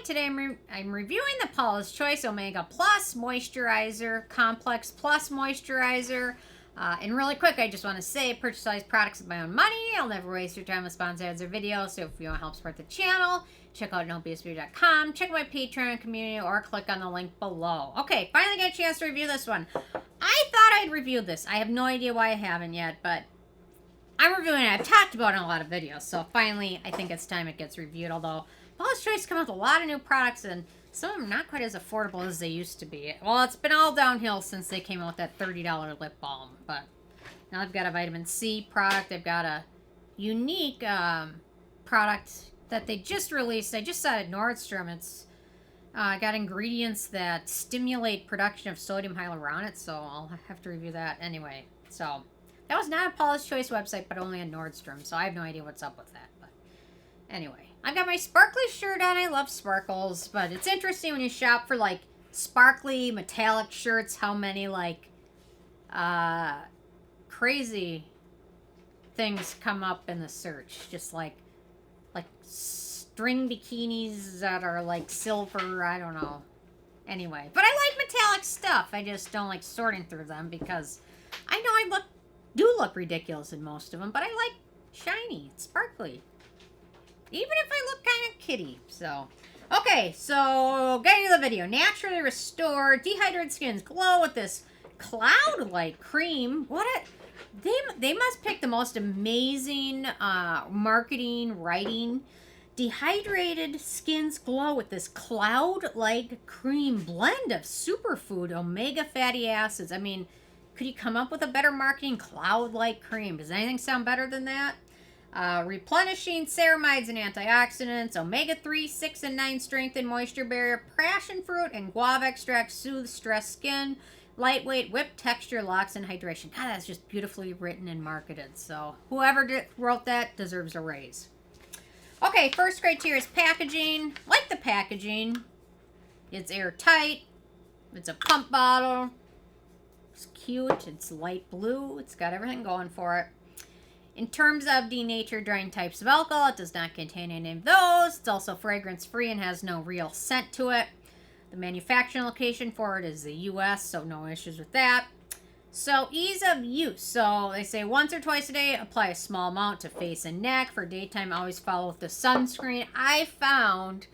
Today I'm reviewing the Paula's Choice Omega Plus Moisturizer, Complex Plus Moisturizer. And really quick, I just want to say, purchase all these products with my own money. I'll never waste your time with sponsor ads or videos. So if you want to help support the channel, check out nobsbeauty.com, check my Patreon community, or click on the link below. Okay, finally got a chance to review this one. I thought I'd reviewed this. I have no idea why I haven't yet, but I'm reviewing it. I've talked about it in a lot of videos, so finally I think it's time it gets reviewed, although Paula's Choice come out with a lot of new products, and some of them are not quite as affordable as they used to be. Well, it's been all downhill since they came out with that $30 lip balm, but now they've got a vitamin C product. They've got a unique product that they just released. I just saw it at Nordstrom. It's got ingredients that stimulate production of sodium hyaluronate, so I'll have to review that anyway. So that was not a Paula's Choice website, but only a Nordstrom, so I have no idea what's up with that. But anyway, I've got my sparkly shirt on. I love sparkles, but it's interesting when you shop for, like, sparkly metallic shirts, how many, like, crazy things come up in the search. Just, like string bikinis that are, like, silver, I don't know. Anyway, but I like metallic stuff. I just don't like sorting through them because I know I do look ridiculous in most of them, but I like shiny, sparkly. Even if I look kind of kitty, so. Okay, so getting to the video. Naturally restore dehydrated skins glow with this cloud-like cream. They must pick the most amazing marketing, writing. Dehydrated skins glow with this cloud-like cream blend of superfood omega fatty acids. I mean, could you come up with a better marketing cloud-like cream? Does anything sound better than that? Replenishing ceramides and antioxidants, omega-3, 6, and 9 strengthen moisture barrier, passion fruit and guava extract soothe stressed skin, lightweight, whipped texture, locks, and hydration. God, that's just beautifully written and marketed. So whoever wrote that deserves a raise. Okay, first criteria is packaging. Like the packaging. It's airtight. It's a pump bottle. It's cute. It's light blue. It's got everything going for it. In terms of denatured drying types of alcohol, it does not contain any of those. It's also fragrance-free and has no real scent to it. The manufacturing location for it is the U.S., so no issues with that. So, ease of use. So, they say once or twice a day, apply a small amount to face and neck. For daytime, always follow with the sunscreen. I found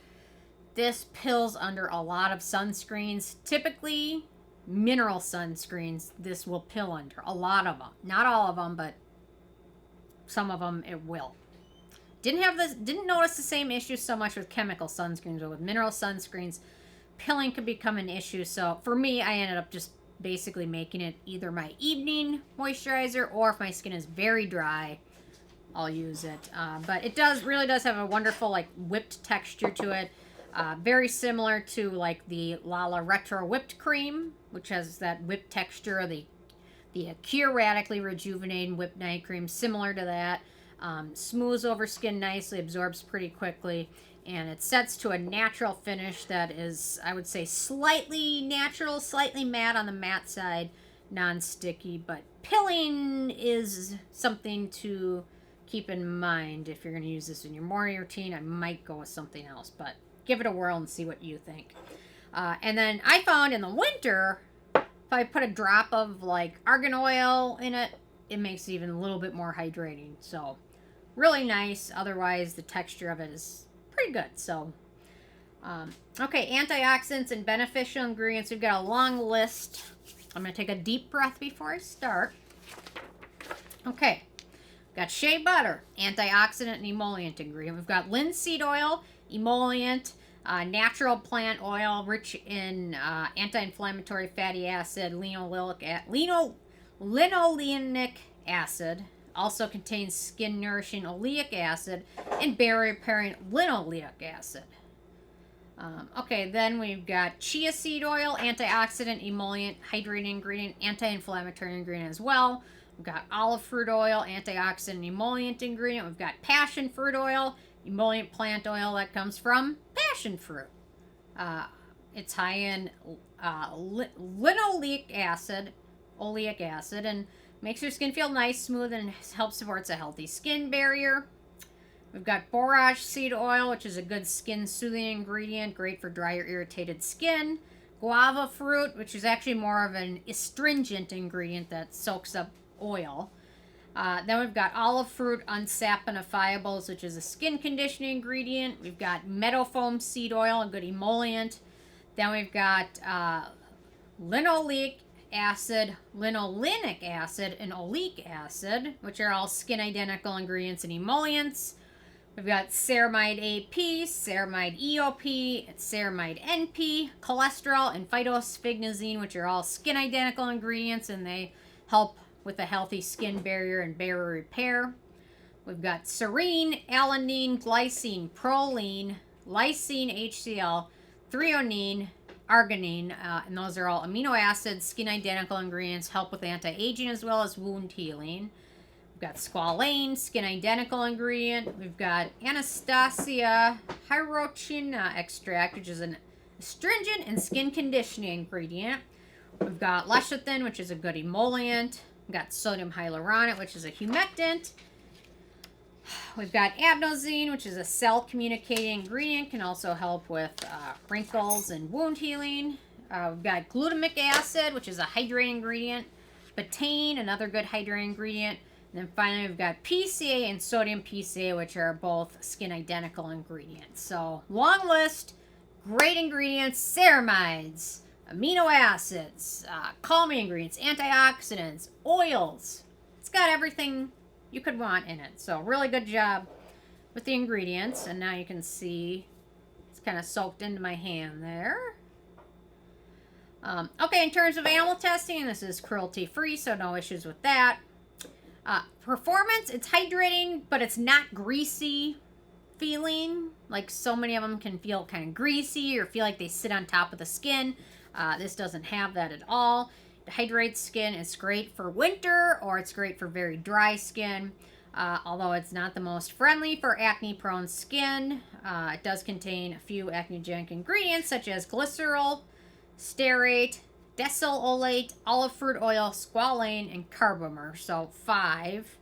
this pills under a lot of sunscreens. Typically, mineral sunscreens, this will pill under. A lot of them. Not all of them, but some of them it will. Didn't notice the same issue so much with chemical sunscreens, but with mineral sunscreens, pilling could become an issue. So for me, I ended up just basically making it either my evening moisturizer, or if my skin is very dry, I'll use it. But it really does have a wonderful, like, whipped texture to it. Very similar to, like, the Lala Retro whipped cream, which has that whipped texture. The Chia Radically Rejuvenating Whipped Night Cream, similar to that. Smooths over skin nicely, absorbs pretty quickly, and it sets to a natural finish that is, I would say, slightly natural, slightly matte on the matte side, non-sticky, but pilling is something to keep in mind. If you're going to use this in your morning routine, I might go with something else, but give it a whirl and see what you think. And then I found in the winter, if I put a drop of, like, argan oil in it, it makes it even a little bit more hydrating. So, really nice. Otherwise, the texture of it is pretty good. So, okay, antioxidants and beneficial ingredients. We've got a long list. I'm going to take a deep breath before I start. Okay, got shea butter, antioxidant and emollient ingredient. We've got linseed oil, emollient, natural plant oil rich in anti-inflammatory fatty acid, linoleic acid. Also contains skin nourishing oleic acid and barrier repairing linoleic acid. Okay, then we've got chia seed oil, antioxidant, emollient, hydrating ingredient, anti-inflammatory ingredient as well. We've got olive fruit oil, antioxidant, emollient ingredient. We've got passion fruit oil, emollient plant oil that comes from passion fruit. It's high in linoleic acid, oleic acid, and makes your skin feel nice, smooth, and helps supports a healthy skin barrier. We've got borage seed oil, which is a good skin soothing ingredient, great for dry or irritated skin. Guava fruit, which is actually more of an astringent ingredient that soaks up oil. Then we've got olive fruit Unsaponifiables, which is a skin conditioning ingredient. We've got meadow foam seed oil, a good emollient. Then we've got linoleic acid, linolenic acid, and oleic acid, which are all skin identical ingredients and emollients. We've got ceramide AP, ceramide EOP, ceramide NP, cholesterol, and phytosphingosine, which are all skin identical ingredients, and they help with a healthy skin barrier and barrier repair. We've got serine, alanine, glycine, proline, lysine HCl, threonine, arginine, and those are all amino acids, skin identical ingredients, help with anti-aging as well as wound healing. We've got squalane, skin identical ingredient. We've got Anastasia hyrochina extract, which is an astringent and skin conditioning ingredient. We've got lecithin, which is a good emollient. We've got sodium hyaluronate, which is a humectant. We've got adenosine, which is a cell communicating ingredient, can also help with wrinkles and wound healing. We've got glutamic acid, which is a hydrating ingredient. Betaine, another good hydrating ingredient. And then finally, we've got PCA and sodium PCA, which are both skin identical ingredients. So, long list, great ingredients, ceramides, amino acids, calming ingredients, antioxidants, oils. It's got everything you could want in it. So, really good job with the ingredients. And now you can see it's kind of soaked into my hand there. Okay, in terms of animal testing, this is cruelty-free, so no issues with that. Performance, it's hydrating, but it's not greasy feeling. Like so many of them can feel kind of greasy or feel like they sit on top of the skin. This doesn't have that at all. It hydrates skin. It's great for winter or it's great for very dry skin. Although it's not the most friendly for acne-prone skin. It does contain a few acnegenic ingredients such as Glyceryl, Stearate, Decyl Oleate, olive fruit oil, squalane, and carbomer. So 5.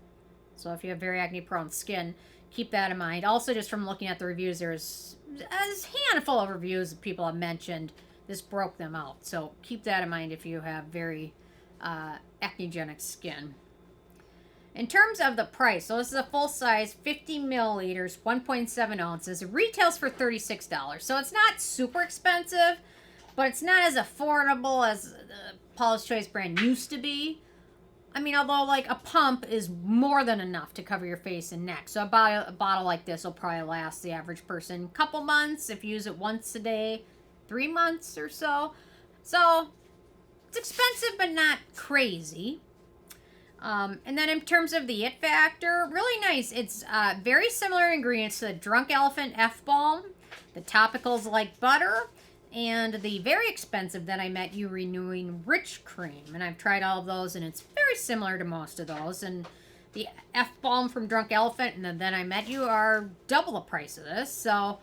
So if you have very acne-prone skin, keep that in mind. Also, just from looking at the reviews, there's a handful of reviews that people have mentioned this broke them out. So keep that in mind if you have very acnegenic skin. In terms of the price, so this is a full size 50 milliliters, 1.7 ounces. It retails for $36. So it's not super expensive, but it's not as affordable as Paula's Choice brand used to be. I mean, although like a pump is more than enough to cover your face and neck. So a bottle like this will probably last the average person a couple months. If you use it once a day, 3 months or so. So it's expensive, but not crazy. And then in terms of the it factor, really nice. It's very similar ingredients to the Drunk Elephant F-Balm, the topicals like butter, and the very expensive Then I Met You Renewing Rich Cream. And I've tried all of those, and it's very similar to most of those. And the F-Balm from Drunk Elephant and the Then I Met You are double the price of this. So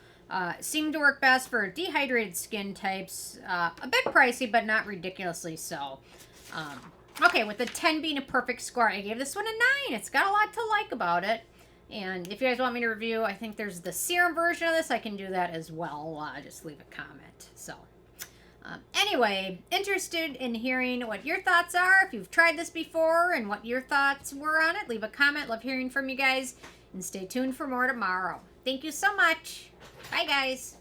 seem to work best for dehydrated skin types. A bit pricey, but not ridiculously so. Okay, with a 10 being a perfect score, I gave this one a 9. It's got a lot to like about it. And if you guys want me to review, I think there's the serum version of this. I can do that as well. Just leave a comment. So, anyway, interested in hearing what your thoughts are. If you've tried this before and what your thoughts were on it, leave a comment. Love hearing from you guys. And stay tuned for more tomorrow. Thank you so much. Bye, guys.